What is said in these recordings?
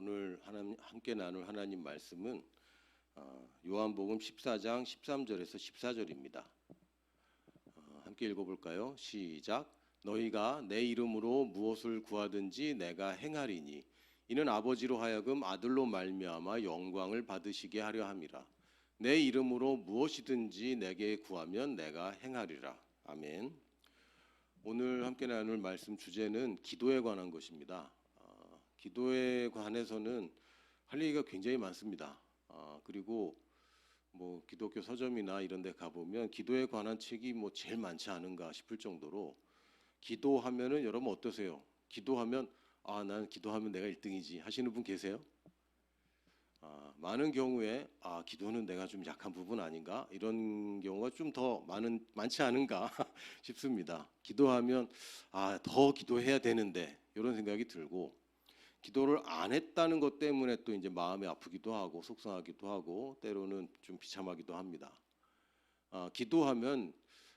오늘 함께 나눌 하나님 말씀은 요한복음 14장 13절에서 14절입니다. 함께 읽어볼까요? 시작. 너희가 내 이름으로 무엇을 구하든지 내가 행하리니 이는 아버지로 하여금 아들로 말미암아 영광을 받으시게 하려 함이라. 내 이름으로 무엇이든지 내게 구하면 내가 행하리라. 아멘. 오늘 함께 나눌 말씀 주제는 기도에 관한 것입니다. 기도에 관해서는 할 얘기가 굉장히 많습니다. 그리고 뭐 기독교 서점이나 이런 데 가보면 기도에 관한 책이 뭐 제일 많지 않은가 싶을 정도로 기도하면은 여러분 어떠세요? 기도하면 난 기도하면 내가 1등이지 하시는 분 계세요? 많은 경우에 기도는 내가 좀 약한 부분 아닌가 이런 경우가 좀 더 많지 않은가 싶습니다. 기도하면 더 기도해야 되는데 이런 생각이 들고 기도를 안 했다는 것 때문에 또 이제 마음이 아프기도 하고 속상하기도 하고 때로는 좀 비참하기도 합니다. 기도하면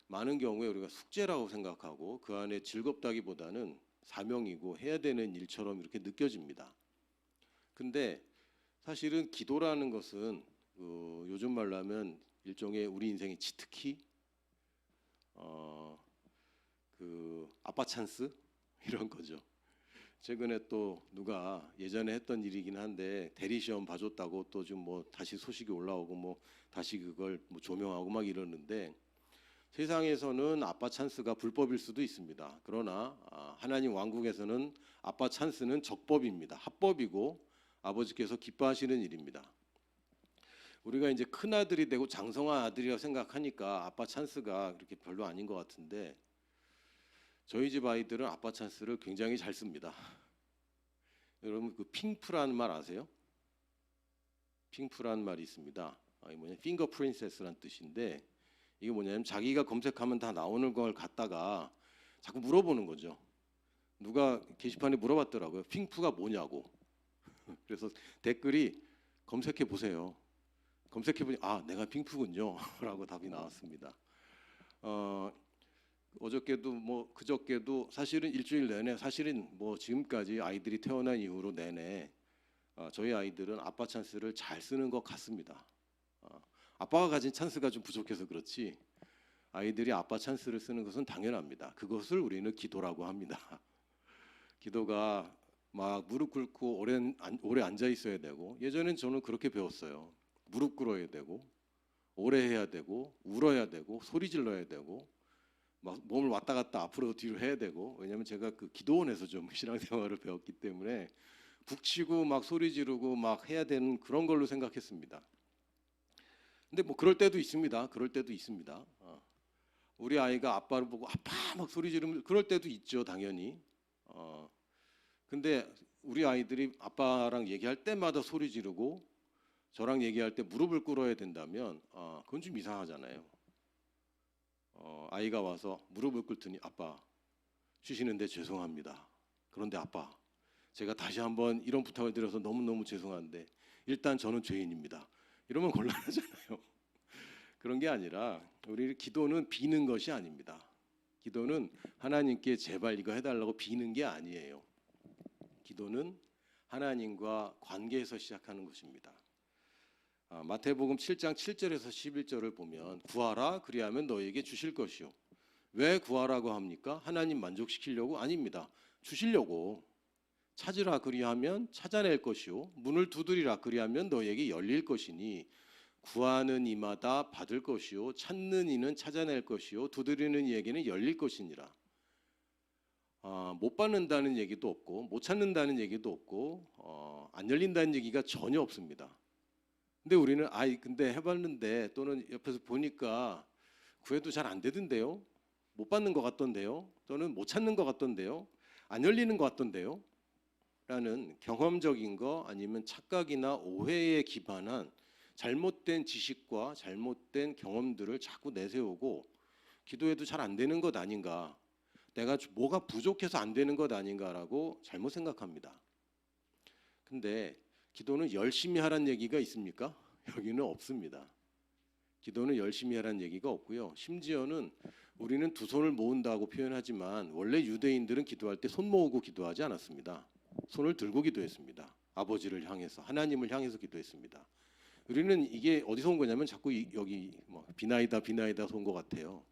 많은 경우에 우리가 숙제라고 생각하고 그 안에 즐겁다기보다는 사명이고 해야 되는 일처럼 이렇게 느껴집니다. 근데 사실은 기도라는 것은 요즘 말로 하면 일종의 우리 인생의 치트키, 아빠 찬스 이런 거죠. 최근에 또 누가 예전에 했던 일이긴 한데 대리 시험 봐줬다고 또 좀 뭐 다시 소식이 올라오고 뭐 다시 그걸 뭐 조명하고 막 이러는데 세상에서는 아빠 찬스가 불법일 수도 있습니다. 그러나 하나님 왕국에서는 아빠 찬스는 적법입니다. 합법이고 아버지께서 기뻐하시는 일입니다. 우리가 이제 큰 아들이 되고 장성한 아들이라고 생각하니까 아빠 찬스가 그렇게 별로 아닌 것 같은데 저희 집 아이들은 아빠 찬스를 굉장히 잘 씁니다. 여러분 그 핑프라는 말 아세요? 핑프라는 말이 있습니다. 이게 뭐냐? 핑거 프린세스란 뜻인데 이게 뭐냐면 자기가 검색하면 다 나오는 걸 갖다가 자꾸 물어보는 거죠. 누가 게시판에 물어봤더라고요. 핑프가 뭐냐고. 그래서 댓글이 검색해 보세요. 검색해 보니 내가 핑프군요. 라고 답이 나왔습니다. 어저께도 뭐 그저께도 사실은 일주일 내내 사실은 뭐 지금까지 아이들이 태어난 이후로 내내 저희 아이들은 아빠 찬스를 잘 쓰는 것 같습니다. 아빠가 가진 찬스가 좀 부족해서 그렇지 아이들이 아빠 찬스를 쓰는 것은 당연합니다. 그것을 우리는 기도라고 합니다. 기도가 막 무릎 꿇고 오래 앉아 있어야 되고 예전엔 저는 그렇게 배웠어요. 무릎 꿇어야 되고 오래 해야 되고 울어야 되고 소리 질러야 되고 막 몸을 왔다 갔다 앞으로 뒤로 해야 되고 왜냐하면 제가 그 기도원에서 좀 신앙생활을 배웠기 때문에 북치고 막 소리 지르고 막 해야 되는 그런 걸로 생각했습니다. 근데 뭐 그럴 때도 있습니다. 그럴 때도 있습니다. 우리 아이가 아빠를 보고 아빠 막 소리 지르면 그럴 때도 있죠, 당연히. 근데 우리 아이들이 아빠랑 얘기할 때마다 소리 지르고 저랑 얘기할 때 무릎을 꿇어야 된다면 그건 좀 이상하잖아요. 아이가 와서 무릎을 꿇더니 아빠 쉬시는데 죄송합니다. 그런데 아빠 제가 다시 한번 이런 부탁을 드려서 너무너무 죄송한데 일단 저는 죄인입니다. 이러면 곤란하잖아요. 그런 게 아니라 우리 기도는 비는 것이 아닙니다. 기도는 하나님께 제발 이거 해달라고 비는 게 아니에요. 기도는 하나님과 관계에서 시작하는 것입니다. 마태복음 7장 7절에서 11절을 보면 구하라 그리하면 너에게 주실 것이요. 왜 구하라고 합니까? 하나님 만족시키려고? 아닙니다. 주시려고. 찾으라 그리하면 찾아낼 것이요. 문을 두드리라 그리하면 너에게 열릴 것이니 구하는 이마다 받을 것이요. 찾는 이는 찾아낼 것이요. 두드리는 이에게는 열릴 것이니라. 못 받는다는 얘기도 없고 못 찾는다는 얘기도 없고 안 열린다는 얘기가 전혀 없습니다. 근데 우리는 근데 해봤는데 또는 옆에서 보니까 구해도 잘 안 되던데요. 못 받는 것 같던데요. 또는 못 찾는 것 같던데요. 안 열리는 것 같던데요. 라는 경험적인 거 아니면 착각이나 오해에 기반한 잘못된 지식과 잘못된 경험들을 자꾸 내세우고 기도해도 잘 안 되는 것 아닌가. 내가 뭐가 부족해서 안 되는 것 아닌가라고 잘못 생각합니다. 근데 기도는 열심히 하라는 얘기가 있습니까? 여기는 없습니다. 기도는 열심히 하라는 얘기가 없고요. 심지어는 우리는 두 손을 모은다고 표현하지만 원래 유대인들은 기도할 때 손 모으고 기도하지 않았습니다. 손을 들고 기도했습니다. 아버지를 향해서, 하나님을 향해서 기도했습니다. 우리는 이게 어디서 온 거냐면 자꾸 여기 뭐 비나이다 온 것 같아요.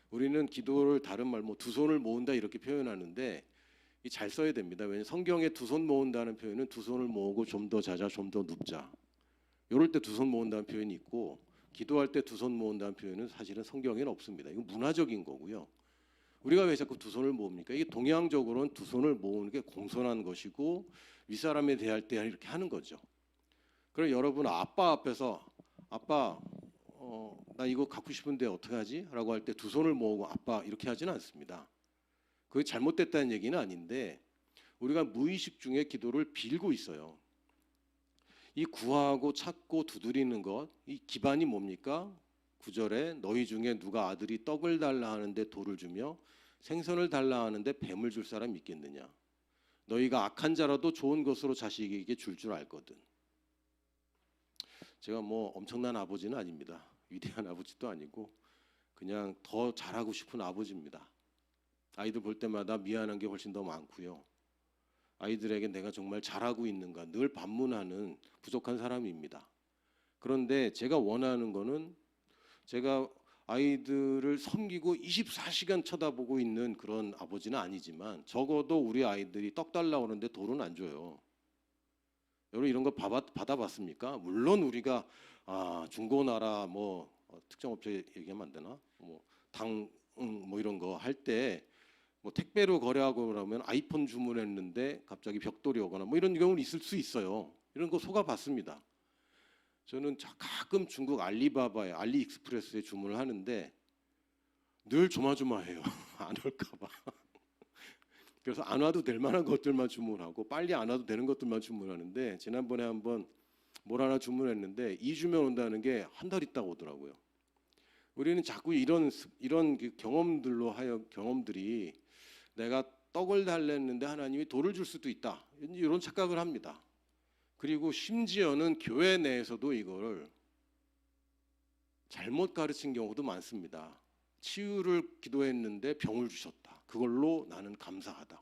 우리는 기도를 다른 말 뭐 두 손을 모은다 이렇게 표현하는데 이 잘 써야 됩니다. 왜냐하면 성경에 두 손 모은다는 표현은 두 손을 모으고 좀 더 자자, 좀 더 눕자. 이럴 때 두 손 모은다는 표현이 있고, 기도할 때 두 손 모은다는 표현은 사실은 성경에는 없습니다. 이건 문화적인 거고요. 우리가 왜 자꾸 두 손을 모읍니까? 이게 동양적으로는 두 손을 모으는 게 공손한 것이고 윗사람에 대할 때 이렇게 하는 거죠. 그럼 여러분 아빠 앞에서 아빠 나 이거 갖고 싶은데 어떻게 하지? 라고 할 때 두 손을 모으고 아빠 이렇게 하지는 않습니다. 그게 잘못됐다는 얘기는 아닌데 우리가 무의식 중에 기도를 빌고 있어요. 이 구하고 찾고 두드리는 것, 이 기반이 뭡니까? 9절에 너희 중에 누가 아들이 떡을 달라 하는데 돌을 주며 생선을 달라 하는데 뱀을 줄 사람 있겠느냐? 너희가 악한 자라도 좋은 것으로 자식에게 줄 알거든. 제가 뭐 엄청난 아버지는 아닙니다. 위대한 아버지도 아니고 그냥 더 잘하고 싶은 아버지입니다. 아이들 볼 때마다 미안한 게 훨씬 더 많고요. 아이들에게 내가 정말 잘하고 있는가 늘 반문하는 부족한 사람입니다. 그런데 제가 원하는 거는 제가 아이들을 섬기고 24시간 쳐다보고 있는 그런 아버지는 아니지만 적어도 우리 아이들이 떡 달라고 하는데 돌은 안 줘요. 여러분 이런 거 받아봤습니까? 물론 우리가 중고나라 뭐 특정 업체 얘기하면 안 되나? 뭐 뭐 이런 거 할 때 뭐 택배로 거래하고 그러면 아이폰 주문했는데 갑자기 벽돌이 오거나 뭐 이런 경우는 있을 수 있어요. 이런 거 속아봤습니다. 저는 가끔 중국 알리바바에 알리익스프레스에 주문을 하는데 늘 조마조마해요. 안 올까 봐. 그래서 안 와도 될 만한 것들만 주문하고 빨리 안 와도 되는 것들만 주문하는데 지난번에 한번 뭘 하나 주문했는데 2주면 온다는 게 한 달 있다가 오더라고요. 우리는 자꾸 이런 그 경험들이 내가 떡을 달랬는데 하나님이 돌을 줄 수도 있다 이런 착각을 합니다. 그리고 심지어는 교회 내에서도 이걸 잘못 가르친 경우도 많습니다. 치유를 기도했는데 병을 주셨다. 그걸로 나는 감사하다.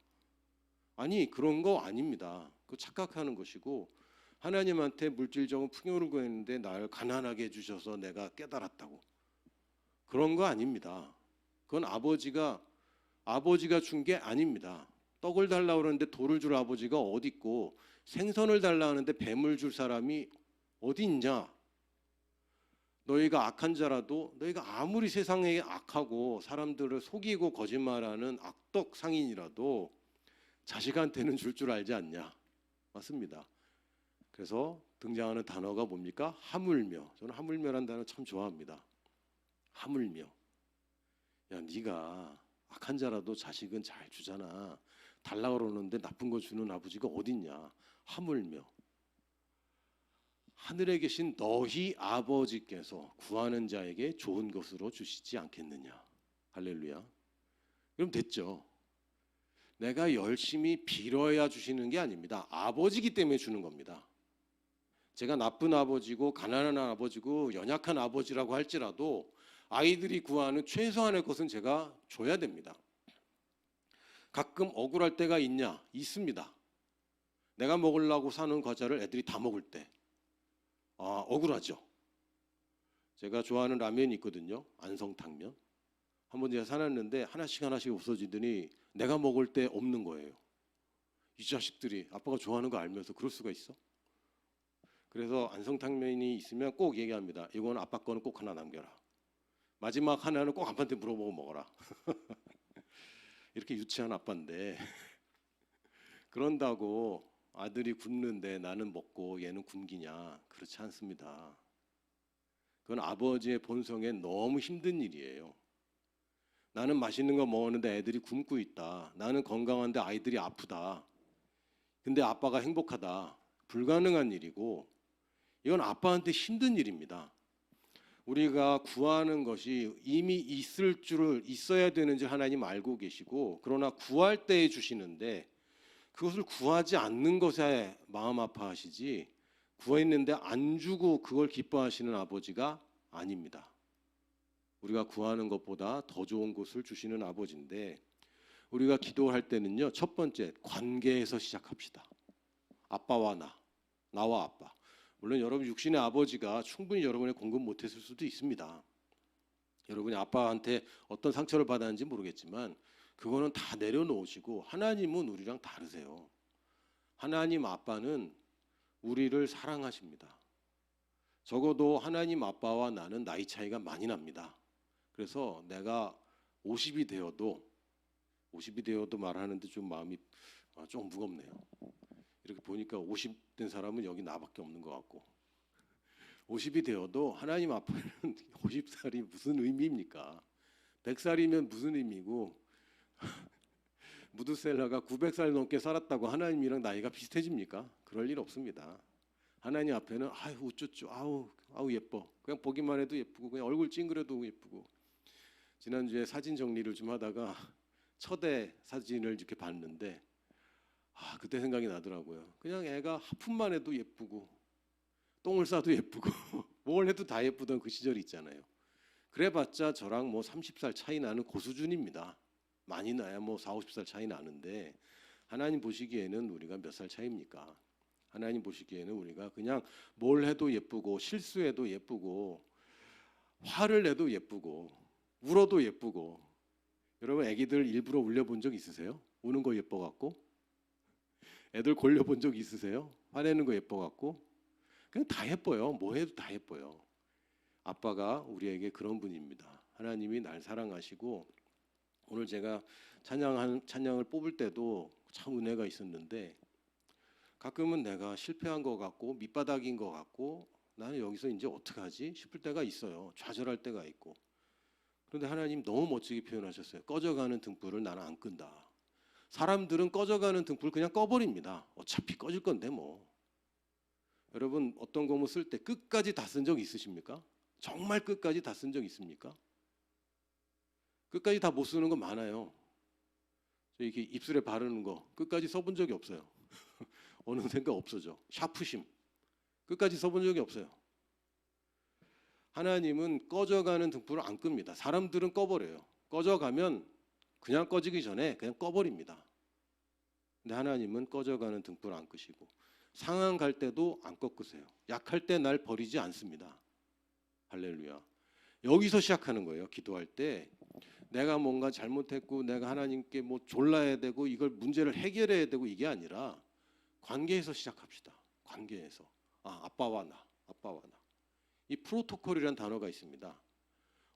아니 그런 거 아닙니다. 그 착각하는 것이고 하나님한테 물질적인 풍요를 구했는데 나를 가난하게 해주셔서 내가 깨달았다고. 그런 거 아닙니다. 그건 아버지가 준 게 아닙니다. 떡을 달라고 그러는데 돌을 줄 아버지가 어디 있고 생선을 달라 하는데 뱀을 줄 사람이 어디 있냐? 너희가 악한 자라도 너희가 아무리 세상에 악하고 사람들을 속이고 거짓말하는 악덕 상인이라도 자식한테는 줄 알지 않냐? 맞습니다. 그래서 등장하는 단어가 뭡니까? 하물며. 저는 하물며라는 단어 참 좋아합니다. 하물며. 야, 네가 악한 자라도 자식은 잘 주잖아. 달라고 그러는데 나쁜 거 주는 아버지가 어딨냐? 하물며. 하늘에 계신 너희 아버지께서 구하는 자에게 좋은 것으로 주시지 않겠느냐? 할렐루야. 그럼 됐죠. 내가 열심히 빌어야 주시는 게 아닙니다. 아버지기 때문에 주는 겁니다. 제가 나쁜 아버지고 가난한 아버지고 연약한 아버지라고 할지라도 아이들이 구하는 최소한의 것은 제가 줘야 됩니다. 가끔 억울할 때가 있냐? 있습니다. 내가 먹으려고 사는 과자를 애들이 다 먹을 때 억울하죠. 제가 좋아하는 라면이 있거든요. 안성탕면. 한번 제가 사놨는데 하나씩 없어지더니 내가 먹을 때 없는 거예요. 이 자식들이 아빠가 좋아하는 거 알면서 그럴 수가 있어? 그래서 안성탕면이 있으면 꼭 얘기합니다. 이건 아빠 거는 꼭 하나 남겨라. 마지막 하나는 꼭 아빠한테 물어보고 먹어라. 이렇게 유치한 아빠인데 그런다고 아들이 굶는데 나는 먹고 얘는 굶기냐? 그렇지 않습니다. 그건 아버지의 본성에 너무 힘든 일이에요. 나는 맛있는 거 먹었는데 애들이 굶고 있다. 나는 건강한데 아이들이 아프다. 근데 아빠가 행복하다. 불가능한 일이고 이건 아빠한테 힘든 일입니다. 우리가 구하는 것이 이미 있어야 되는 줄 하나님 알고 계시고 그러나 구할 때 주시는데 그것을 구하지 않는 것에 마음 아파하시지 구했는데 안 주고 그걸 기뻐하시는 아버지가 아닙니다. 우리가 구하는 것보다 더 좋은 것을 주시는 아버지인데 우리가 기도할 때는요. 첫 번째 관계에서 시작합시다. 아빠와 나. 나와 아빠. 물론 여러분 육신의 아버지가 충분히 여러분의 공급 못했을 수도 있습니다. 여러분이 아빠한테 어떤 상처를 받았는지 모르겠지만 그거는 다 내려놓으시고 하나님은 우리랑 다르세요. 하나님 아빠는 우리를 사랑하십니다. 적어도 하나님 아빠와 나는 나이 차이가 많이 납니다. 그래서 내가 50이 되어도 말하는데 좀 마음이 좀 무겁네요. 이렇게 보니까 50 된 사람은 여기 나밖에 없는 것 같고 50이 되어도 하나님 앞에는 50살이 무슨 의미입니까? 100살이면 무슨 의미고 무드셀라가 900살 넘게 살았다고 하나님이랑 나이가 비슷해집니까? 그럴 일 없습니다. 하나님 앞에는 아유 우쭈쭈 아우 예뻐. 그냥 보기만 해도 예쁘고 그냥 얼굴 찡그려도 예쁘고. 지난주에 사진 정리를 좀 하다가 첫애 사진을 이렇게 봤는데 그때 생각이 나더라고요. 그냥 애가 하품만 해도 예쁘고 똥을 싸도 예쁘고 뭘 해도 다 예쁘던 그 시절이 있잖아요. 그래봤자 저랑 뭐 30살 차이 나는 그 수준입니다. 많이 나야 뭐 4, 50살 차이 나는데 하나님 보시기에는 우리가 몇 살 차이입니까? 하나님 보시기에는 우리가 그냥 뭘 해도 예쁘고 실수해도 예쁘고 화를 내도 예쁘고 울어도 예쁘고. 여러분 애기들 일부러 울려본 적 있으세요? 우는 거 예뻐갖고? 애들 골려본 적 있으세요? 화내는 거 예뻐갖고? 그냥 다 예뻐요. 뭐 해도 다 예뻐요. 아빠가 우리에게 그런 분입니다. 하나님이 날 사랑하시고 오늘 제가 찬양을 뽑을 때도 참 은혜가 있었는데 가끔은 내가 실패한 것 같고 밑바닥인 것 같고 나는 여기서 이제 어떡하지 싶을 때가 있어요. 좌절할 때가 있고. 그런데 하나님 너무 멋지게 표현하셨어요. 꺼져가는 등불을 나는 안 끈다. 사람들은 꺼져가는 등불 그냥 꺼버립니다. 어차피 꺼질 건데 뭐. 여러분 어떤 고무 쓸 때 끝까지 다 쓴 적 있으십니까? 정말 끝까지 다 쓴 적 있습니까? 끝까지 다 못 쓰는 거 많아요. 저 이렇게 입술에 바르는 거 끝까지 써본 적이 없어요. 어느샌가 없어져. 샤프심 끝까지 써본 적이 없어요. 하나님은 꺼져가는 등불을 안 끕니다. 사람들은 꺼버려요. 꺼져가면 그냥 꺼지기 전에 그냥 꺼버립니다. 근데 하나님은 꺼져가는 등불을 안 끄시고 상한 갈 때도 안 꺾으세요. 약할 때 날 버리지 않습니다. 할렐루야. 여기서 시작하는 거예요. 기도할 때 내가 뭔가 잘못했고 내가 하나님께 뭐 졸라야 되고 이걸 문제를 해결해야 되고 이게 아니라 관계에서 시작합시다. 관계에서. 아빠와 나. 이 프로토콜이라는 단어가 있습니다.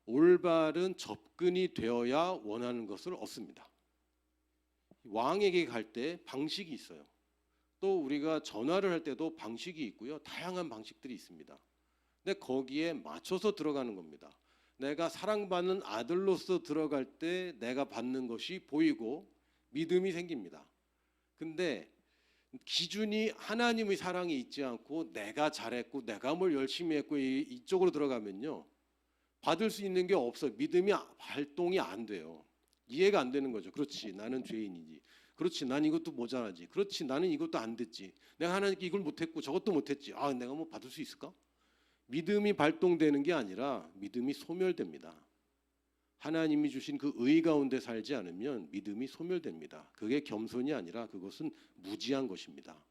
올바른 접근이 되어야 원하는 것을 얻습니다. 왕에게 갈 때 방식이 있어요. 또 우리가 전화를 할 때도 방식이 있고요. 다양한 방식들이 있습니다. 근데 거기에 맞춰서 들어가는 겁니다. 내가 사랑받는 아들로서 들어갈 때 내가 받는 것이 보이고 믿음이 생깁니다. 근데 기준이 하나님의 사랑이 있지 않고 내가 잘했고 내가 뭘 열심히 했고 이쪽으로 들어가면요. 받을 수 있는 게 없어요. 믿음이 발동이 안 돼요. 이해가 안 되는 거죠. 그렇지 나는 죄인이지. 그렇지 난 이것도 모자라지. 그렇지 나는 이것도 안 됐지. 내가 하나님께 이걸 못했고 저것도 못했지. 내가 뭐 받을 수 있을까? 믿음이 발동되는 게 아니라 믿음이 소멸됩니다. 하나님이 주신 그 의 가운데 살지 않으면 믿음이 소멸됩니다. 그게 겸손이 아니라 그것은 무지한 것입니다.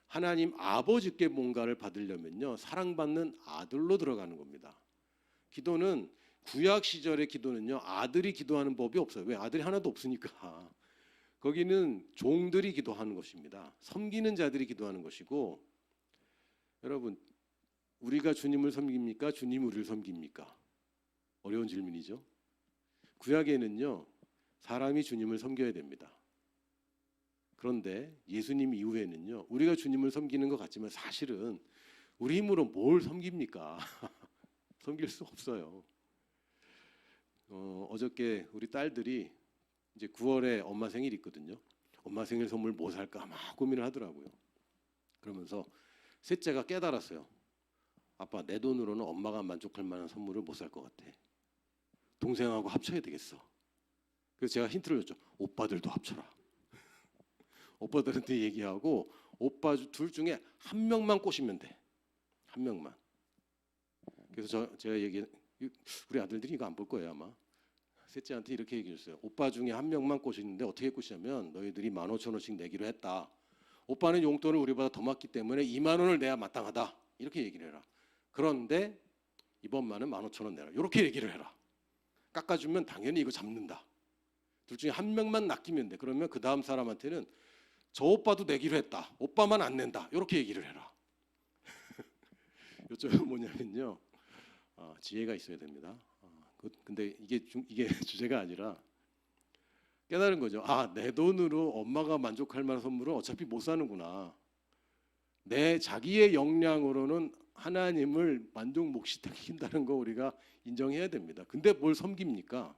하나님 아버지께 뭔가를 받으려면요. 사랑받는 아들로 들어가는 겁니다. 기도는 구약 시절의 기도는요. 아들이 기도하는 법이 없어요. 왜? 아들이 하나도 없으니까. 거기는 종들이 기도하는 것입니다. 섬기는 자들이 기도하는 것이고 여러분 우리가 주님을 섬깁니까? 주님이 우리를 섬깁니까? 어려운 질문이죠. 구약에는요. 사람이 주님을 섬겨야 됩니다. 그런데 예수님 이후에는요. 우리가 주님을 섬기는 것 같지만 사실은 우리 힘으로 뭘 섬깁니까? 섬길 수 없어요. 어저께 우리 딸들이 이제 9월에 엄마 생일이 있거든요. 엄마 생일 선물 뭐 살까 막 고민을 하더라고요. 그러면서 셋째가 깨달았어요. 아빠 내 돈으로는 엄마가 만족할 만한 선물을 못 살 것 같아. 동생하고 합쳐야 되겠어. 그래서 제가 힌트를 줬죠. 오빠들도 합쳐라. 오빠들한테 얘기하고 오빠 둘 중에 한 명만 꼬시면 돼. 한 명만. 그래서 제가 우리 아들들이 이거 안 볼 거예요 아마. 셋째한테 이렇게 얘기했어요. 오빠 중에 한 명만 꼬시는데 어떻게 꼬시냐면 너희들이 15,000원씩 내기로 했다. 오빠는 용돈을 우리보다 더 많기 때문에 2만 원을 내야 마땅하다. 이렇게 얘기를 해라. 그런데 이번만은 15,000원 내라. 이렇게 얘기를 해라. 깎아주면 당연히 이거 잡는다. 둘 중에 한 명만 낚이면 돼. 그러면 그 다음 사람한테는 저 오빠도 내기로 했다. 오빠만 안 낸다. 이렇게 얘기를 해라. 요점은 뭐냐면요. 지혜가 있어야 됩니다. 근데 이게 주제가 아니라 깨달은 거죠. 내 돈으로 엄마가 만족할 만한 선물은 어차피 못 사는구나. 내 자기의 역량으로는 하나님을 만족 못 시킨다는 거 우리가 인정해야 됩니다. 근데 뭘 섬깁니까?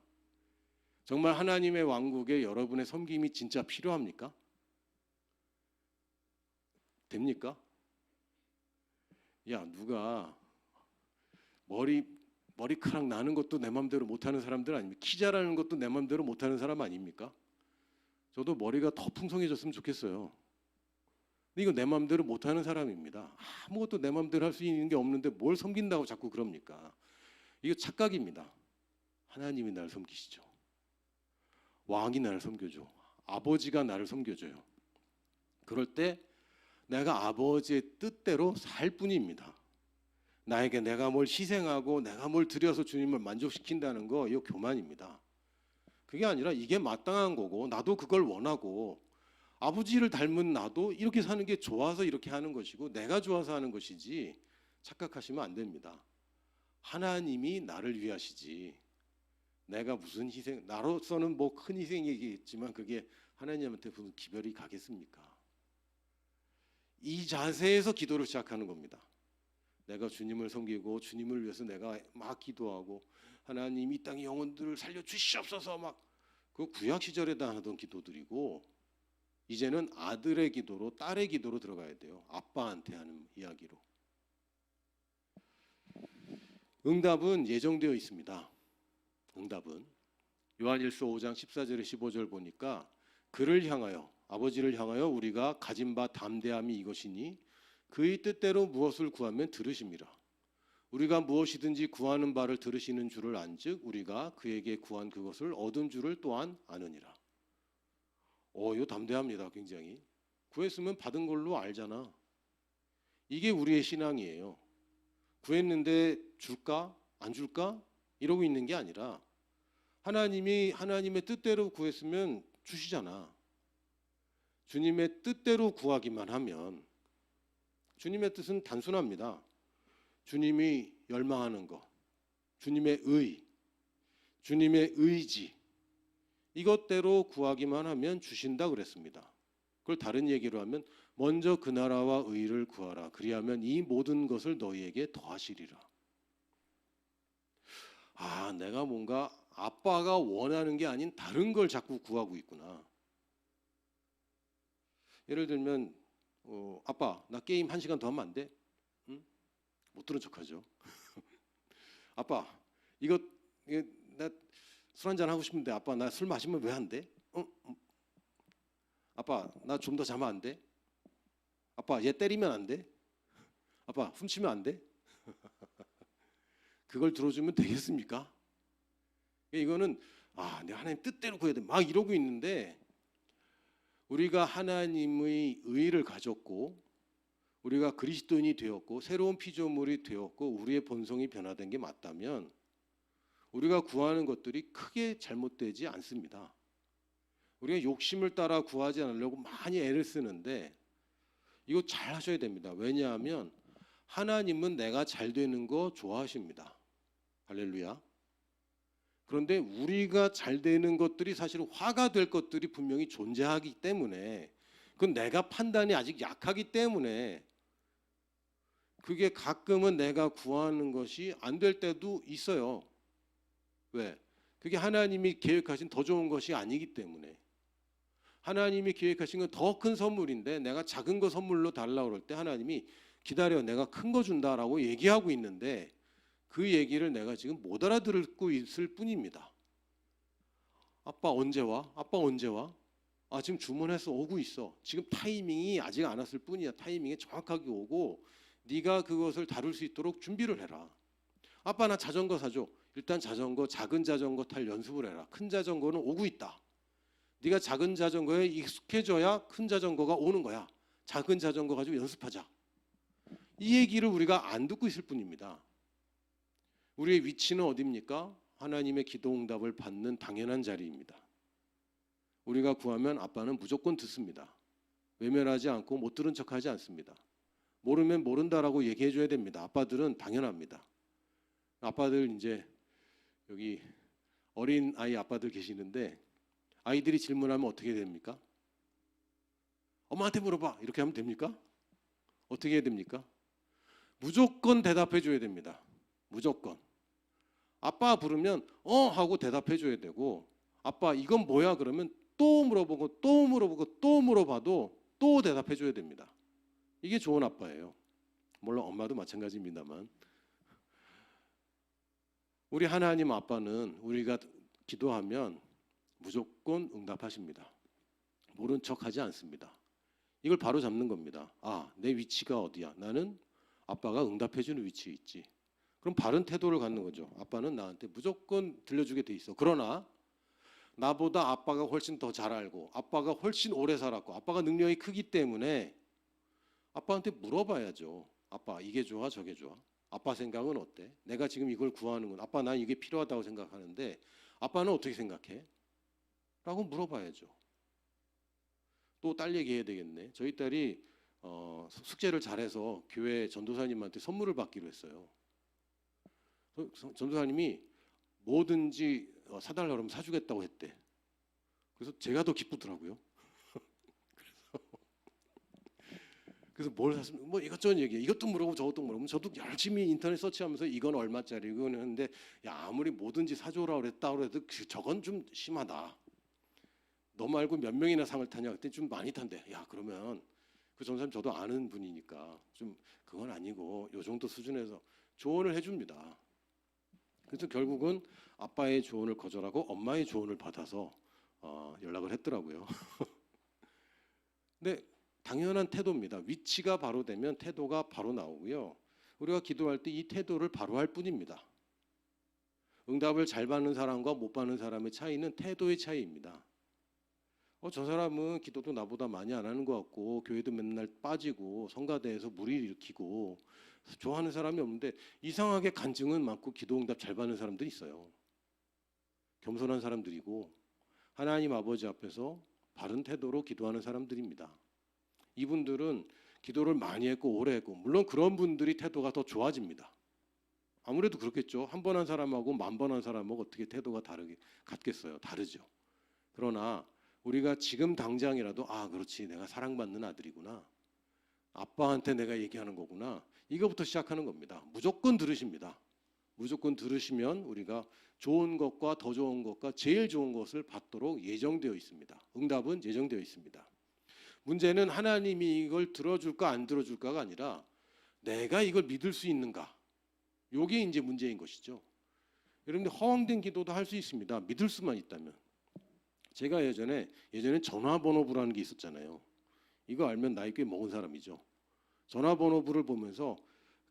정말 하나님의 왕국에 여러분의 섬김이 진짜 필요합니까? 됩니까? 야, 누가 머리카락 나는 것도 내 맘대로 못하는 사람들 아닙니까? 키 자라는 것도 내 맘대로 못하는 사람 아닙니까? 저도 머리가 더 풍성해졌으면 좋겠어요. 근데 이거 내 맘대로 못하는 사람입니다. 아무것도 내 맘대로 할 수 있는 게 없는데 뭘 섬긴다고 자꾸 그럽니까? 이거 착각입니다. 하나님이 나를 섬기시죠. 왕이 나를 섬겨줘. 아버지가 나를 섬겨줘요. 그럴 때 내가 아버지의 뜻대로 살 뿐입니다. 나에게 내가 뭘 희생하고 내가 뭘 드려서 주님을 만족시킨다는 거 이거 교만입니다. 그게 아니라 이게 마땅한 거고 나도 그걸 원하고 아버지를 닮은 나도 이렇게 사는 게 좋아서 이렇게 하는 것이고 내가 좋아서 하는 것이지 착각하시면 안 됩니다. 하나님이 나를 위하시지 내가 무슨 희생, 나로서는 뭐 큰 희생이겠지만 그게 하나님한테 무슨 기별이 가겠습니까? 이 자세에서 기도를 시작하는 겁니다. 내가 주님을 섬기고 주님을 위해서 내가 막 기도하고 하나님 이 땅의 영혼들을 살려주시옵소서 막 그 구약 시절에다 하던 기도들이고 이제는 아들의 기도로 딸의 기도로 들어가야 돼요. 아빠한테 하는 이야기로. 응답은 예정되어 있습니다. 응답은 요한일서 5장 14절에 15절 보니까 그를 향하여 아버지를 향하여 우리가 가진 바 담대함이 이것이니 그의 뜻대로 무엇을 구하면 들으심이라. 우리가 무엇이든지 구하는 바를 들으시는 줄을 안즉 우리가 그에게 구한 그것을 얻은 줄을 또한 아느니라. 이거 담대합니다. 굉장히. 구했으면 받은 걸로 알잖아. 이게 우리의 신앙이에요. 구했는데 줄까? 안 줄까? 이러고 있는 게 아니라 하나님이 하나님의 뜻대로 구했으면 주시잖아. 주님의 뜻대로 구하기만 하면 주님의 뜻은 단순합니다. 주님이 열망하는 것, 주님의 주님의 의지 이것대로 구하기만 하면 주신다 그랬습니다. 그걸 다른 얘기로 하면 먼저 그 나라와 의를 구하라. 그리하면 이 모든 것을 너희에게 더하시리라. 내가 뭔가 아빠가 원하는 게 아닌 다른 걸 자꾸 구하고 있구나. 예를 들면 아빠 나 게임 1시간 더 하면 안 돼? 응? 못 들은 척하죠. 아빠 나 술 한잔 하고 싶은데 아빠 나 술 마시면 왜 안 돼? 아빠 나 좀 더 자면 안 돼? 아빠 얘 때리면 안 돼? 아빠 훔치면 안 돼? 그걸 들어주면 되겠습니까? 이거는 내가 하나님 뜻대로 구해야 돼 막 이러고 있는데 우리가 하나님의 의를 가졌고 우리가 그리스도인이 되었고 새로운 피조물이 되었고 우리의 본성이 변화된 게 맞다면 우리가 구하는 것들이 크게 잘못되지 않습니다. 우리가 욕심을 따라 구하지 않으려고 많이 애를 쓰는데 이거 잘 하셔야 됩니다. 왜냐하면 하나님은 내가 잘 되는 거 좋아하십니다. 할렐루야. 그런데 우리가 잘 되는 것들이 사실 화가 될 것들이 분명히 존재하기 때문에 그건 내가 판단이 아직 약하기 때문에 그게 가끔은 내가 구하는 것이 안 될 때도 있어요. 왜? 그게 하나님이 계획하신 더 좋은 것이 아니기 때문에 하나님이 계획하신 건 더 큰 선물인데 내가 작은 거 선물로 달라고 그럴 때 하나님이 기다려 내가 큰 거 준다라고 얘기하고 있는데 그 얘기를 내가 지금 못 알아듣고 있을 뿐입니다. 아빠 언제 와? 아빠 언제 와? 지금 주문해서 오고 있어. 지금 타이밍이 아직 안 왔을 뿐이야. 타이밍이 정확하게 오고 네가 그것을 다룰 수 있도록 준비를 해라. 아빠 나 자전거 사줘. 일단 작은 자전거 탈 연습을 해라. 큰 자전거는 오고 있다. 네가 작은 자전거에 익숙해져야 큰 자전거가 오는 거야. 작은 자전거 가지고 연습하자. 이 얘기를 우리가 안 듣고 있을 뿐입니다. 우리의 위치는 어디입니까? 하나님의 기도 응답을 받는 당연한 자리입니다. 우리가 구하면 아빠는 무조건 듣습니다. 외면하지 않고 못 들은 척하지 않습니다. 모르면 모른다라고 얘기해 줘야 됩니다. 아빠들은 당연합니다. 아빠들 이제 여기 어린 아이 아빠들 계시는데 아이들이 질문하면 어떻게 됩니까? 엄마한테 물어봐. 이렇게 하면 됩니까? 어떻게 해야 됩니까? 무조건 대답해 줘야 됩니다. 무조건. 아빠 부르면 하고 대답해 줘야 되고, 아빠 이건 뭐야 그러면 또 물어보고 또 물어보고 또 물어봐도 또 대답해 줘야 됩니다. 이게 좋은 아빠예요. 물론 엄마도 마찬가지입니다만. 우리 하나님 아빠는 우리가 기도하면 무조건 응답하십니다. 모른 척하지 않습니다. 이걸 바로 잡는 겁니다. 아, 내 위치가 어디야? 나는 아빠가 응답해 주는 위치에 있지. 그럼 바른 태도를 갖는 거죠. 아빠는 나한테 무조건 들려주게 돼 있어. 그러나 나보다 아빠가 훨씬 더 잘 알고 아빠가 훨씬 오래 살았고 아빠가 능력이 크기 때문에 아빠한테 물어봐야죠. 아빠 이게 좋아 저게 좋아? 아빠 생각은 어때? 내가 지금 이걸 구하는 건 아빠 난 이게 필요하다고 생각하는데 아빠는 어떻게 생각해? 라고 물어봐야죠. 또 딸 얘기해야 되겠네. 저희 딸이 숙제를 잘해서 교회 전도사님한테 선물을 받기로 했어요. 전도사님이 뭐든지 사달라고 하면 사주겠다고 했대. 그래서 제가 더 기쁘더라고요. 그래서 뭘 샀으면 뭐 이것저것 얘기해. 이것도 물어보고 저것도 물어보면 저도 열심히 인터넷 서치하면서 이건 얼마짜리 이건 했는데 야 아무리 뭐든지 사줘라 그랬다 그래도 저건 좀 심하다. 너 말고 몇 명이나 상을 타냐 그때 좀 많이 탄대. 야 그러면 그 전사님 저도 아는 분이니까 좀 그건 아니고 요 정도 수준에서 조언을 해줍니다. 그래서 결국은 아빠의 조언을 거절하고 엄마의 조언을 받아서 연락을 했더라고요. 근데 당연한 태도입니다. 위치가 바로 되면 태도가 바로 나오고요. 우리가 기도할 때 이 태도를 바로 할 뿐입니다. 응답을 잘 받는 사람과 못 받는 사람의 차이는 태도의 차이입니다. 저 사람은 기도도 나보다 많이 안 하는 것 같고 교회도 맨날 빠지고 성가대에서 무리를 일으키고 좋아하는 사람이 없는데 이상하게 간증은 많고 기도 응답 잘 받는 사람들이 있어요. 겸손한 사람들이고 하나님 아버지 앞에서 바른 태도로 기도하는 사람들입니다. 이분들은 기도를 많이 했고 오래 했고 물론 그런 분들이 태도가 더 좋아집니다. 아무래도 그렇겠죠. 한 번 한 사람하고 10,000번 한 사람하고 어떻게 태도가 같겠어요. 다르죠. 그러나 우리가 지금 당장이라도 그렇지 내가 사랑받는 아들이구나. 아빠한테 내가 얘기하는 거구나. 이거부터 시작하는 겁니다. 무조건 들으십니다. 무조건 들으시면 우리가 좋은 것과 더 좋은 것과 제일 좋은 것을 받도록 예정되어 있습니다. 응답은 예정되어 있습니다. 문제는 하나님이 이걸 들어줄까 안 들어줄까가 아니라 내가 이걸 믿을 수 있는가. 이게 이제 문제인 것이죠. 여러분들 허황된 기도도 할 수 있습니다. 믿을 수만 있다면. 제가 예전에 전화번호부라는 게 있었잖아요. 이거 알면 나이 꽤 먹은 사람이죠. 전화번호부를 보면서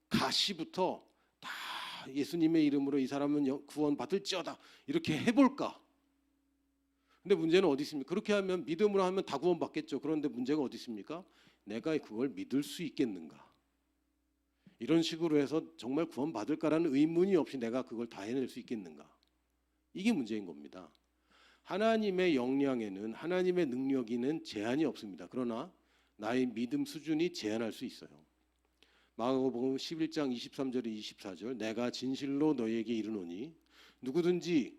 가시부터 다 예수님의 이름으로 이 사람은 구원 받을지어다 이렇게 해볼까. 근데 문제는 어디 있습니까? 그렇게 하면 믿음으로 하면 다 구원 받겠죠. 그런데 문제가 어디 있습니까? 내가 그걸 믿을 수 있겠는가? 이런 식으로 해서 정말 구원 받을까라는 의문이 없이 내가 그걸 다 해낼 수 있겠는가? 이게 문제인 겁니다. 하나님의 역량에는 하나님의 능력에는 제한이 없습니다. 그러나 나의 믿음 수준이 제한할 수 있어요. 마가복음 11장 23절에 24절 내가 진실로 너희에게 이르노니 누구든지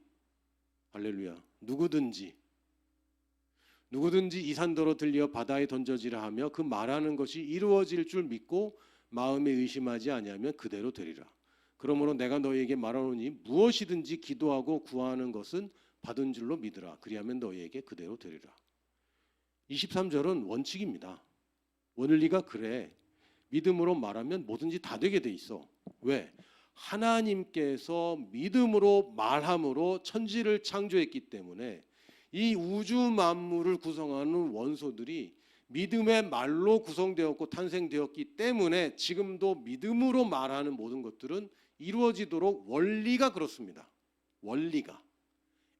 할렐루야 누구든지 이 산더러 들려 바다에 던져지라 하며 그 말하는 것이 이루어질 줄 믿고 마음에 의심하지 아니하면 그대로 되리라. 그러므로 내가 너희에게 말하노니 무엇이든지 기도하고 구하는 것은 받은 줄로 믿으라. 그리하면 너희에게 그대로 되리라. 23절은 원칙입니다. 원리가 그래. 믿음으로 말하면 뭐든지 다 되게 돼 있어. 왜? 하나님께서 믿음으로 말함으로 천지를 창조했기 때문에 이 우주 만물을 구성하는 원소들이 믿음의 말로 구성되었고 탄생되었기 때문에 지금도 믿음으로 말하는 모든 것들은 이루어지도록 원리가 그렇습니다. 원리가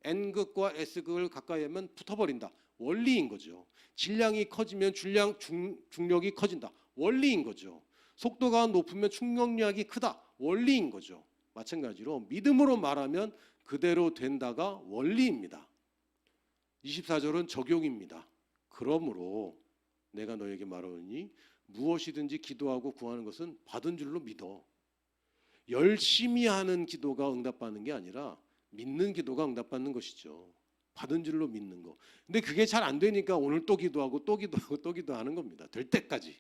N극과 S극을 가까이 하면 붙어버린다. 원리인 거죠. 질량이 커지면 중력이 커진다. 원리인 거죠. 속도가 높으면 충격력이 크다. 원리인 거죠. 마찬가지로 믿음으로 말하면 그대로 된다가 원리입니다. 24절은 적용입니다. 그러므로 내가 너에게 말하노니 무엇이든지 기도하고 구하는 것은 받은 줄로 믿어. 열심히 하는 기도가 응답받는 게 아니라 믿는 기도가 응답받는 것이죠. 받은 줄로 믿는 거. 근데 그게 잘 안 되니까 오늘 또 기도하고 또 기도하고 또 기도하는 겁니다. 될 때까지.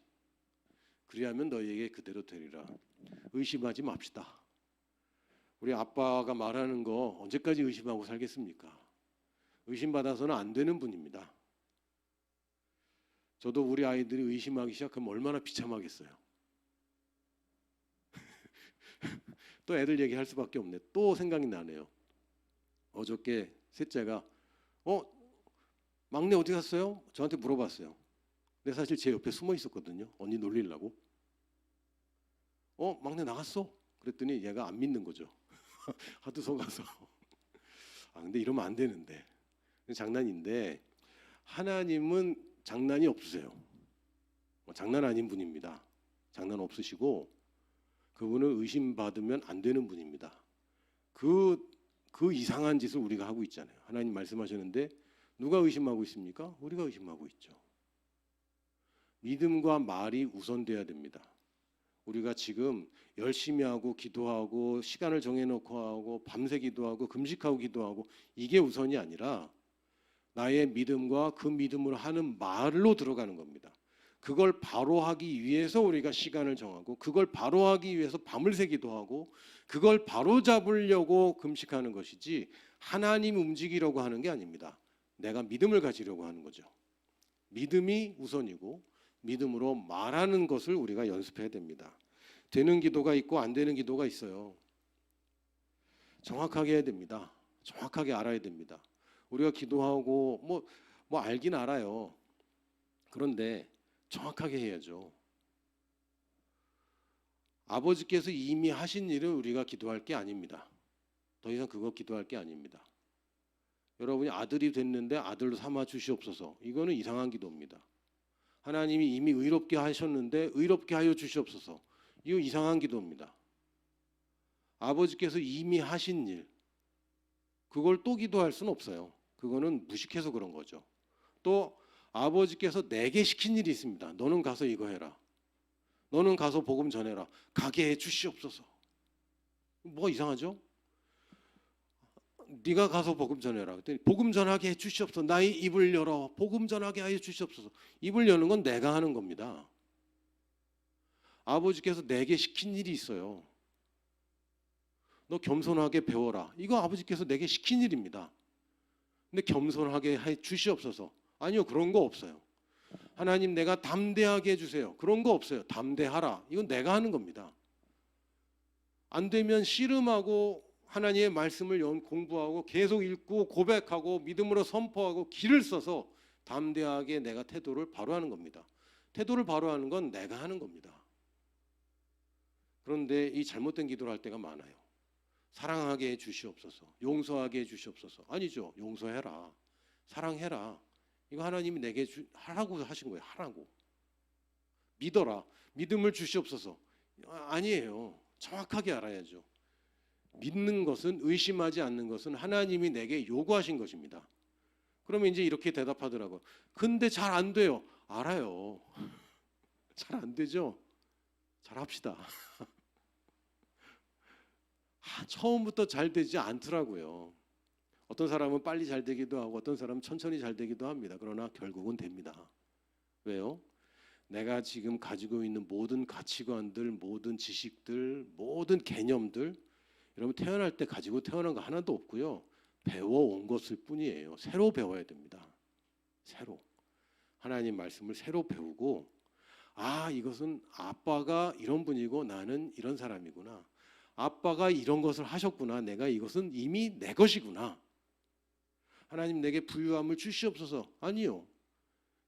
그리하면 너희에게 그대로 되리라. 의심하지 맙시다. 우리 아빠가 말하는 거 언제까지 의심하고 살겠습니까? 의심받아서는 안 되는 분입니다. 저도 우리 아이들이 의심하기 시작하면 얼마나 비참하겠어요. 또 애들 얘기할 수밖에 없네. 또 생각이 나네요. 어저께 셋째가 막내 어디 갔어요? 저한테 물어봤어요. 근데 사실 제 옆에 숨어 있었거든요. 언니 놀리려고. 막내 나갔어? 그랬더니 얘가 안 믿는 거죠. 하도 속아서. 근데 이러면 안 되는데. 장난인데 하나님은 장난이 없으세요. 장난 아닌 분입니다. 장난 없으시고 그분은 의심받으면 안 되는 분입니다. 그 이상한 짓을 우리가 하고 있잖아요. 하나님 말씀하셨는데 누가 의심하고 있습니까? 우리가 의심하고 있죠. 믿음과 말이 우선돼야 됩니다. 우리가 지금 열심히 하고 기도하고 시간을 정해놓고 하고 밤새 기도하고 금식하고 기도하고 이게 우선이 아니라 나의 믿음과 그 믿음으로 하는 말로 들어가는 겁니다. 그걸 바로 하기 위해서 우리가 시간을 정하고 그걸 바로 하기 위해서 밤을 새기도 하고 그걸 바로 잡으려고 금식하는 것이지 하나님 움직이려고 하는 게 아닙니다. 내가 믿음을 가지려고 하는 거죠. 믿음이 우선이고 믿음으로 말하는 것을 우리가 연습해야 됩니다. 되는 기도가 있고 안 되는 기도가 있어요. 정확하게 해야 됩니다. 정확하게 알아야 됩니다. 우리가 기도하고 뭐 알긴 알아요. 그런데 정확하게 해야죠. 아버지께서 이미 하신 일은 우리가 기도할 게 아닙니다. 더 이상 그거 기도할 게 아닙니다. 여러분이 아들이 됐는데 아들로 삼아 주시옵소서. 이거는 이상한 기도입니다. 하나님이 이미 의롭게 하셨는데 의롭게 하여 주시옵소서. 이거 이상한 기도입니다. 아버지께서 이미 하신 일 그걸 또 기도할 수는 없어요. 그거는 무식해서 그런 거죠. 또 아버지께서 내게 시킨 일이 있습니다. 너는 가서 이거 해라. 너는 가서 복음 전해라. 가게 해 주시옵소서. 뭐가 이상하죠? 네가 가서 복음 전해라. 그랬더니 복음 전하게 해 주시옵소서. 나의 입을 열어 복음 전하게 해 주시옵소서. 입을 여는 건 내가 하는 겁니다. 아버지께서 내게 시킨 일이 있어요. 너 겸손하게 배워라. 이거 아버지께서 내게 시킨 일입니다. 근데 겸손하게 해 주시옵소서. 아니요, 그런 거 없어요. 하나님 내가 담대하게 해주세요. 그런 거 없어요. 담대하라. 이건 내가 하는 겁니다. 안 되면 씨름하고 하나님의 말씀을 공부하고 계속 읽고 고백하고 믿음으로 선포하고 길을 써서 담대하게 내가 태도를 바로 하는 겁니다. 태도를 바로 하는 건 내가 하는 겁니다. 그런데 이 잘못된 기도를 할 때가 많아요. 사랑하게 해 주시옵소서. 용서하게 해 주시옵소서. 아니죠. 용서해라. 사랑해라. 이거 하나님이 내게 하라고 하신 거예요. 하라고. 믿어라. 믿음을 주시옵소서. 아니에요. 정확하게 알아야죠. 믿는 것은 의심하지 않는 것은 하나님이 내게 요구하신 것입니다. 그러면 이제 이렇게 대답하더라고요. 근데 잘 안 돼요. 알아요. 잘 안 되죠. 잘 합시다. 처음부터 잘 되지 않더라고요. 어떤 사람은 빨리 잘 되기도 하고 어떤 사람은 천천히 잘 되기도 합니다. 그러나 결국은 됩니다. 왜요? 내가 지금 가지고 있는 모든 가치관들, 모든 지식들, 모든 개념들 여러분 태어날 때 가지고 태어난 거 하나도 없고요. 배워온 것일 뿐이에요. 새로 배워야 됩니다. 새로. 하나님 말씀을 새로 배우고 이것은 아빠가 이런 분이고 나는 이런 사람이구나. 아빠가 이런 것을 하셨구나. 내가 이것은 이미 내 것이구나. 하나님 내게 부유함을 주시옵소서. 아니요.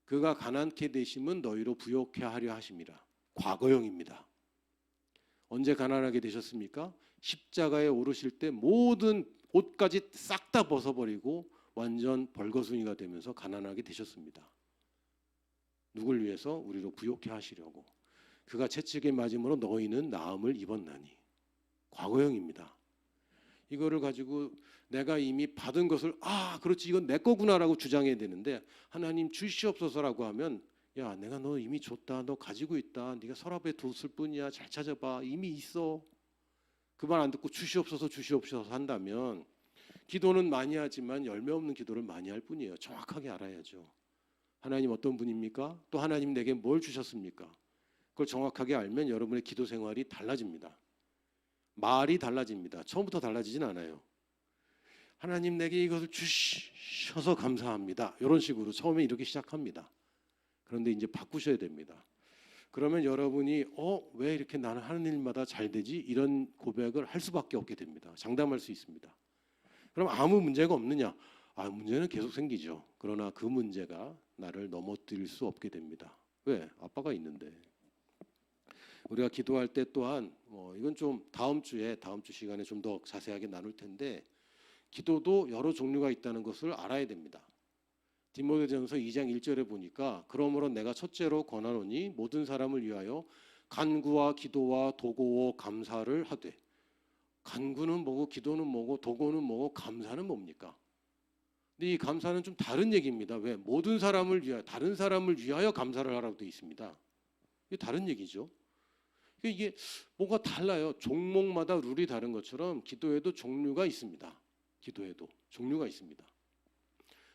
그가 가난케 되심은 너희로 부욕해 하려 하심이라. 과거형입니다. 언제 가난하게 되셨습니까? 십자가에 오르실 때 모든 옷까지 싹 다 벗어버리고 완전 벌거숭이가 되면서 가난하게 되셨습니다. 누굴 위해서? 우리로 부욕해 하시려고. 그가 채찍에 맞음으로 너희는 나음을 입었나니. 과거형입니다. 이거를 가지고 내가 이미 받은 것을 그렇지 이건 내 거구나라고 주장해야 되는데 하나님 주시옵소서라고 하면 야 내가 너 이미 줬다. 너 가지고 있다. 네가 서랍에 뒀을 뿐이야. 잘 찾아봐. 이미 있어. 그 말 안 듣고 주시옵소서 주시옵소서 한다면 기도는 많이 하지만 열매 없는 기도를 많이 할 뿐이에요. 정확하게 알아야죠. 하나님 어떤 분입니까? 또 하나님 내게 뭘 주셨습니까? 그걸 정확하게 알면 여러분의 기도 생활이 달라집니다. 말이 달라집니다. 처음부터 달라지진 않아요. 하나님 내게 이것을 주셔서 감사합니다. 이런 식으로 처음에 이렇게 시작합니다. 그런데 이제 바꾸셔야 됩니다. 그러면 여러분이 왜 이렇게 나는 하는 일마다 잘 되지? 이런 고백을 할 수밖에 없게 됩니다. 장담할 수 있습니다. 그럼 아무 문제가 없느냐? 문제는 계속 생기죠. 그러나 그 문제가 나를 넘어뜨릴 수 없게 됩니다. 왜? 아빠가 있는데. 우리가 기도할 때 또한 이건 좀 다음 주 시간에 좀 더 자세하게 나눌 텐데 기도도 여러 종류가 있다는 것을 알아야 됩니다. 디모데전서 2장 1절에 보니까 그러므로 내가 첫째로 권하노니 모든 사람을 위하여 간구와 기도와 도고와 감사를 하되. 간구는 뭐고 기도는 뭐고 도고는 뭐고 감사는 뭡니까? 근데 이 감사는 좀 다른 얘기입니다. 왜? 모든 사람을 위하여 다른 사람을 위하여 감사를 하라고 되어 있습니다. 이게 다른 얘기죠. 이게 뭔가 달라요. 종목마다 룰이 다른 것처럼 기도에도 종류가 있습니다. 기도에도 종류가 있습니다.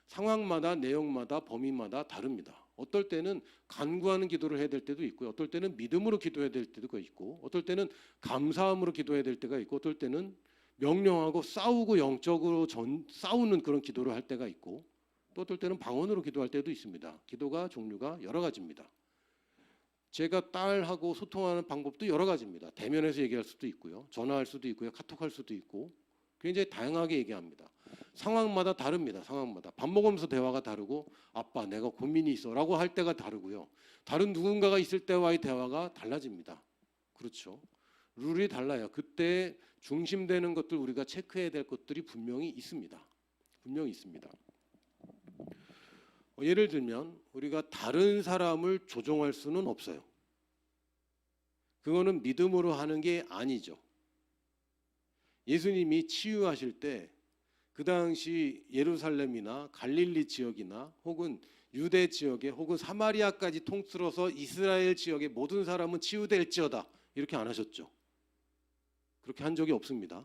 상황마다 내용마다 범위마다 다릅니다. 어떨 때는 간구하는 기도를 해야 될 때도 있고요. 어떨 때는 믿음으로 기도해야 될 때도 있고 어떨 때는 감사함으로 기도해야 될 때가 있고 어떨 때는 명령하고 싸우고 영적으로 싸우는 그런 기도를 할 때가 있고 또 어떨 때는 방언으로 기도할 때도 있습니다. 기도가 종류가 여러 가지입니다. 제가 딸하고 소통하는 방법도 여러 가지입니다. 대면에서 얘기할 수도 있고요. 전화할 수도 있고요. 카톡할 수도 있고 굉장히 다양하게 얘기합니다. 상황마다 다릅니다. 상황마다. 밥 먹으면서 대화가 다르고 아빠 내가 고민이 있어 라고 할 때가 다르고요. 다른 누군가가 있을 때와의 대화가 달라집니다. 그렇죠. 룰이 달라요. 그때 중심되는 것들 우리가 체크해야 될 것들이 분명히 있습니다. 분명히 있습니다. 예를 들면 우리가 다른 사람을 조종할 수는 없어요. 그거는 믿음으로 하는 게 아니죠. 예수님이 치유하실 때 그 당시 예루살렘이나 갈릴리 지역이나 혹은 유대 지역에 혹은 사마리아까지 통틀어서 이스라엘 지역의 모든 사람은 치유될지어다 이렇게 안 하셨죠. 그렇게 한 적이 없습니다.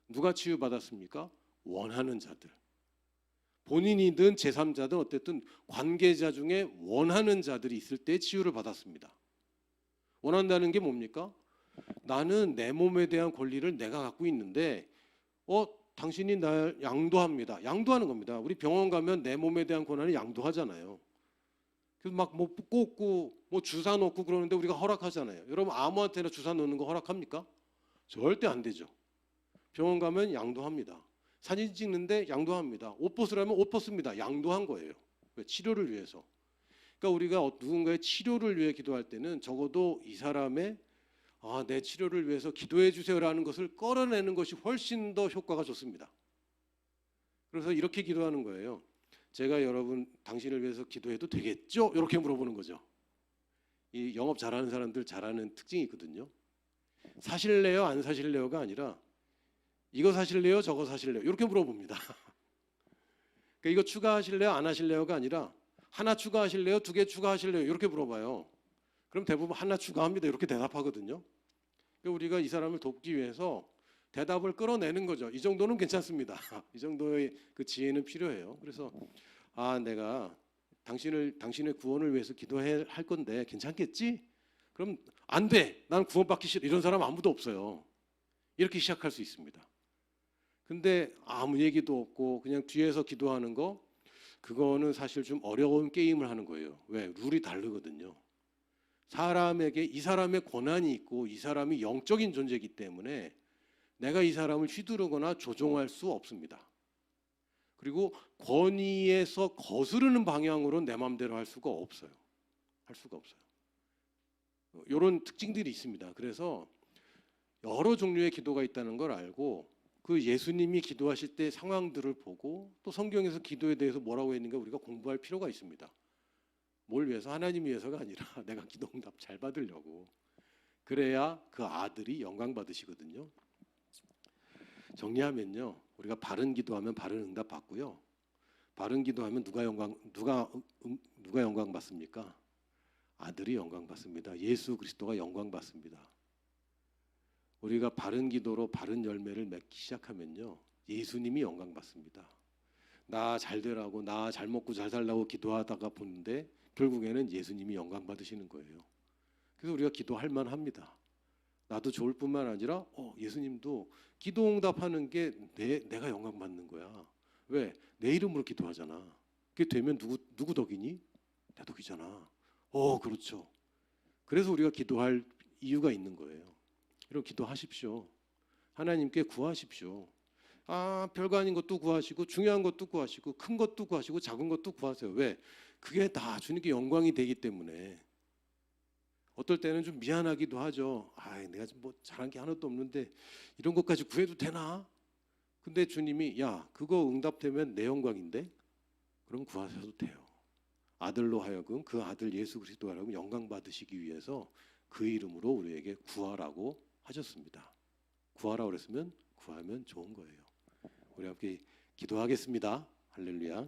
누가 치유받았습니까? 원하는 자들. 본인이든 제3자든 어쨌든 관계자 중에 원하는 자들이 있을 때 치유를 받았습니다. 원한다는 게 뭡니까? 나는 내 몸에 대한 권리를 내가 갖고 있는데 당신이 날 양도합니다. 양도하는 겁니다. 우리 병원 가면 내 몸에 대한 권한을 양도하잖아요. 그래서 막 뭐 꽂고 뭐 주사 놓고 그러는데 우리가 허락하잖아요. 여러분 아무한테나 주사 놓는 거 허락합니까? 절대 안 되죠. 병원 가면 양도합니다. 사진 찍는데 양도합니다. 옷 벗으라면 옷 벗습니다. 양도한 거예요. 왜? 치료를 위해서. 그러니까 우리가 누군가의 치료를 위해 기도할 때는 적어도 이 사람의 내 치료를 위해서 기도해 주세요라는 것을 끌어내는 것이 훨씬 더 효과가 좋습니다. 그래서 이렇게 기도하는 거예요. 제가 여러분 당신을 위해서 기도해도 되겠죠? 이렇게 물어보는 거죠. 이 영업 잘하는 사람들 잘하는 특징이 있거든요. 사실래요? 안 사실래요가 아니라 이거 사실래요? 저거 사실래요? 이렇게 물어봅니다. 그러니까 이거 추가하실래요? 안 하실래요가 아니라 하나 추가하실래요? 두 개 추가하실래요? 이렇게 물어봐요. 그럼 대부분 하나 추가합니다. 이렇게 대답하거든요. 그러니까 우리가 이 사람을 돕기 위해서 대답을 끌어내는 거죠. 이 정도는 괜찮습니다. 이 정도의 그 지혜는 필요해요. 그래서 내가 당신의 구원을 위해서 기도할 건데 괜찮겠지? 그럼 안 돼. 난 구원받기 싫어. 이런 사람 아무도 없어요. 이렇게 시작할 수 있습니다. 근데 아무 얘기도 없고 그냥 뒤에서 기도하는 거 그거는 사실 좀 어려운 게임을 하는 거예요. 왜? 룰이 다르거든요. 사람에게 이 사람의 권한이 있고 이 사람이 영적인 존재이기 때문에 내가 이 사람을 휘두르거나 조종할 수 없습니다. 그리고 권위에서 거스르는 방향으로 내 마음대로 할 수가 없어요. 할 수가 없어요. 이런 특징들이 있습니다. 그래서 여러 종류의 기도가 있다는 걸 알고 그 예수님이 기도하실 때 상황들을 보고 또 성경에서 기도에 대해서 뭐라고 했는가 우리가 공부할 필요가 있습니다. 뭘 위해서? 하나님 위해서가 아니라 내가 기도 응답 잘 받으려고. 그래야 그 아들이 영광 받으시거든요. 정리하면요, 우리가 바른 기도하면 바른 응답 받고요. 바른 기도하면 누가 영광 받습니까? 아들이 영광 받습니다. 예수 그리스도가 영광 받습니다. 우리가 바른 기도로 바른 열매를 맺기 시작하면요, 예수님이 영광 받습니다. 나 잘 되라고, 나 잘 먹고 잘 살라고 기도하다가 보는데 결국에는 예수님이 영광 받으시는 거예요. 그래서 우리가 기도할 만합니다. 나도 좋을 뿐만 아니라 예수님도 기도 응답하는 게 내가 영광 받는 거야. 왜? 내 이름으로 기도하잖아. 그게 되면 누구 덕이니? 내 덕이잖아. 그렇죠. 그래서 우리가 기도할 이유가 있는 거예요. 여러분 기도하십시오. 하나님께 구하십시오. 별거 아닌 것도 구하시고 중요한 것도 구하시고 큰 것도 구하시고 작은 것도 구하세요. 왜? 그게 다 주님께 영광이 되기 때문에. 어떨 때는 좀 미안하기도 하죠. 내가 뭐 잘한 게 하나도 없는데 이런 것까지 구해도 되나? 근데 주님이 야, 그거 응답되면 내 영광인데? 그럼 구하셔도 돼요. 아들로 하여금 그 아들 예수 그리스도로 하여금 영광 받으시기 위해서 그 이름으로 우리에게 구하라고 하셨습니다. 구하라고 그랬으면 구하면 좋은 거예요. 우리 함께 기도하겠습니다. 할렐루야.